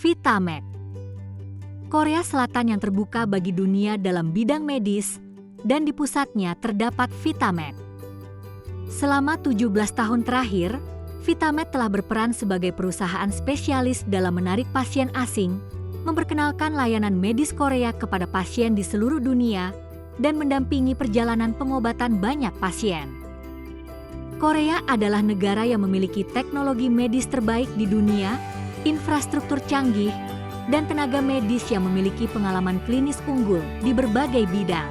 Vitamed, Korea Selatan yang terbuka bagi dunia dalam bidang medis, dan di pusatnya terdapat Vitamed. Selama 17 tahun terakhir, Vitamed telah berperan sebagai perusahaan spesialis dalam menarik pasien asing, memperkenalkan layanan medis Korea kepada pasien di seluruh dunia, dan mendampingi perjalanan pengobatan banyak pasien. Korea adalah negara yang memiliki teknologi medis terbaik di dunia, infrastruktur canggih, dan tenaga medis yang memiliki pengalaman klinis unggul di berbagai bidang.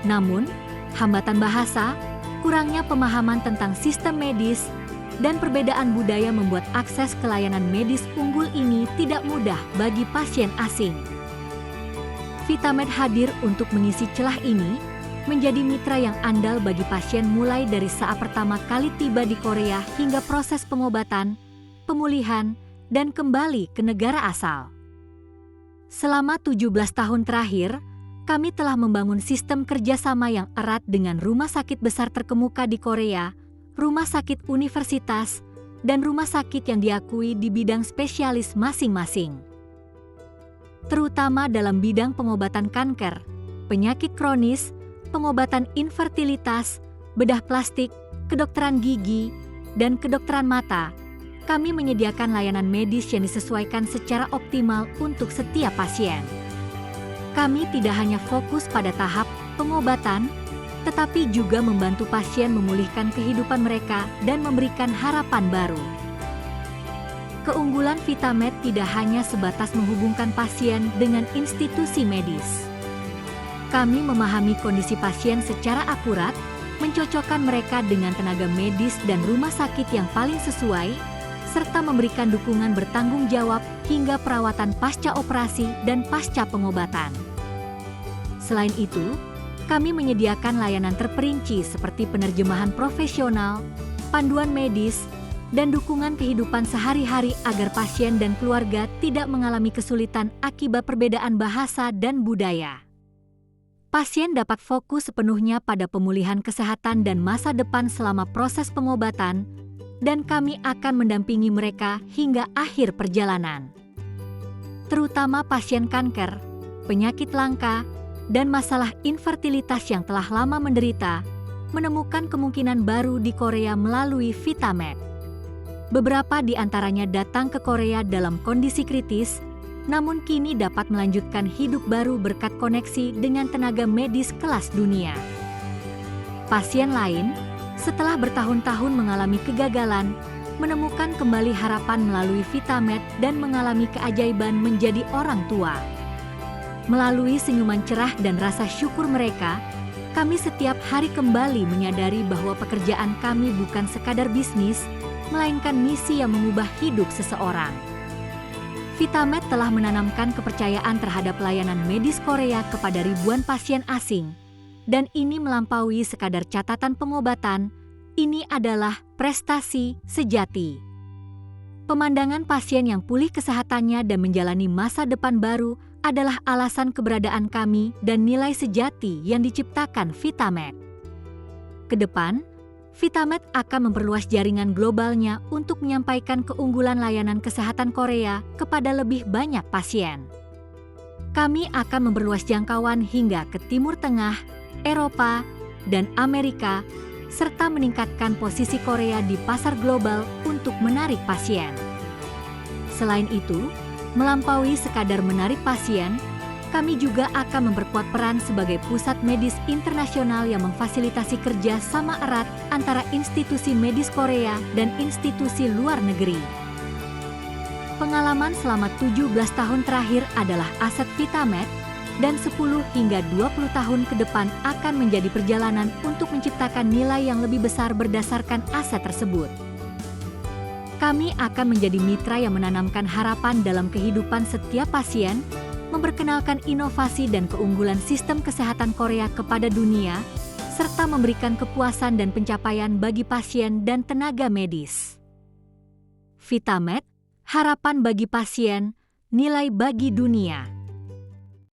Namun, hambatan bahasa, kurangnya pemahaman tentang sistem medis, dan perbedaan budaya membuat akses ke layanan medis unggul ini tidak mudah bagi pasien asing. Vitamed hadir untuk mengisi celah ini, menjadi mitra yang andal bagi pasien mulai dari saat pertama kali tiba di Korea hingga proses pengobatan, pemulihan, dan kembali ke negara asal. Selama 17 tahun terakhir, kami telah membangun sistem kerjasama yang erat dengan rumah sakit besar terkemuka di Korea, rumah sakit universitas, dan rumah sakit yang diakui di bidang spesialis masing-masing. Terutama dalam bidang pengobatan kanker, penyakit kronis, pengobatan infertilitas, bedah plastik, kedokteran gigi, dan kedokteran mata, kami menyediakan layanan medis yang disesuaikan secara optimal untuk setiap pasien. Kami tidak hanya fokus pada tahap pengobatan, tetapi juga membantu pasien memulihkan kehidupan mereka dan memberikan harapan baru. Keunggulan Vitamed tidak hanya sebatas menghubungkan pasien dengan institusi medis. Kami memahami kondisi pasien secara akurat, mencocokkan mereka dengan tenaga medis dan rumah sakit yang paling sesuai, serta memberikan dukungan bertanggung jawab hingga perawatan pasca operasi dan pasca pengobatan. Selain itu, kami menyediakan layanan terperinci seperti penerjemahan profesional, panduan medis, dan dukungan kehidupan sehari-hari agar pasien dan keluarga tidak mengalami kesulitan akibat perbedaan bahasa dan budaya. Pasien dapat fokus sepenuhnya pada pemulihan kesehatan dan masa depan selama proses pengobatan, dan kami akan mendampingi mereka hingga akhir perjalanan. Terutama pasien kanker, penyakit langka, dan masalah infertilitas yang telah lama menderita, menemukan kemungkinan baru di Korea melalui Vitamed. Beberapa di antaranya datang ke Korea dalam kondisi kritis, namun kini dapat melanjutkan hidup baru berkat koneksi dengan tenaga medis kelas dunia. Pasien lain, setelah bertahun-tahun mengalami kegagalan, menemukan kembali harapan melalui Vitamed dan mengalami keajaiban menjadi orang tua. Melalui senyuman cerah dan rasa syukur mereka, kami setiap hari kembali menyadari bahwa pekerjaan kami bukan sekadar bisnis, melainkan misi yang mengubah hidup seseorang. Vitamed telah menanamkan kepercayaan terhadap layanan medis Korea kepada ribuan pasien asing, dan ini melampaui sekadar catatan pengobatan. Ini adalah prestasi sejati. Pemandangan pasien yang pulih kesehatannya dan menjalani masa depan baru adalah alasan keberadaan kami dan nilai sejati yang diciptakan Vitamed. Kedepan, Vitamed akan memperluas jaringan globalnya untuk menyampaikan keunggulan layanan kesehatan Korea kepada lebih banyak pasien. Kami akan memperluas jangkauan hingga ke Timur Tengah, Eropa, dan Amerika, serta meningkatkan posisi Korea di pasar global untuk menarik pasien. Selain itu, melampaui sekadar menarik pasien, kami juga akan memperkuat peran sebagai pusat medis internasional yang memfasilitasi kerja sama erat antara institusi medis Korea dan institusi luar negeri. Pengalaman selama 17 tahun terakhir adalah aset Vitamed, dan 10 hingga 20 tahun ke depan akan menjadi perjalanan untuk menciptakan nilai yang lebih besar berdasarkan aset tersebut. Kami akan menjadi mitra yang menanamkan harapan dalam kehidupan setiap pasien, memperkenalkan inovasi dan keunggulan sistem kesehatan Korea kepada dunia, serta memberikan kepuasan dan pencapaian bagi pasien dan tenaga medis. Vitamed, harapan bagi pasien, nilai bagi dunia.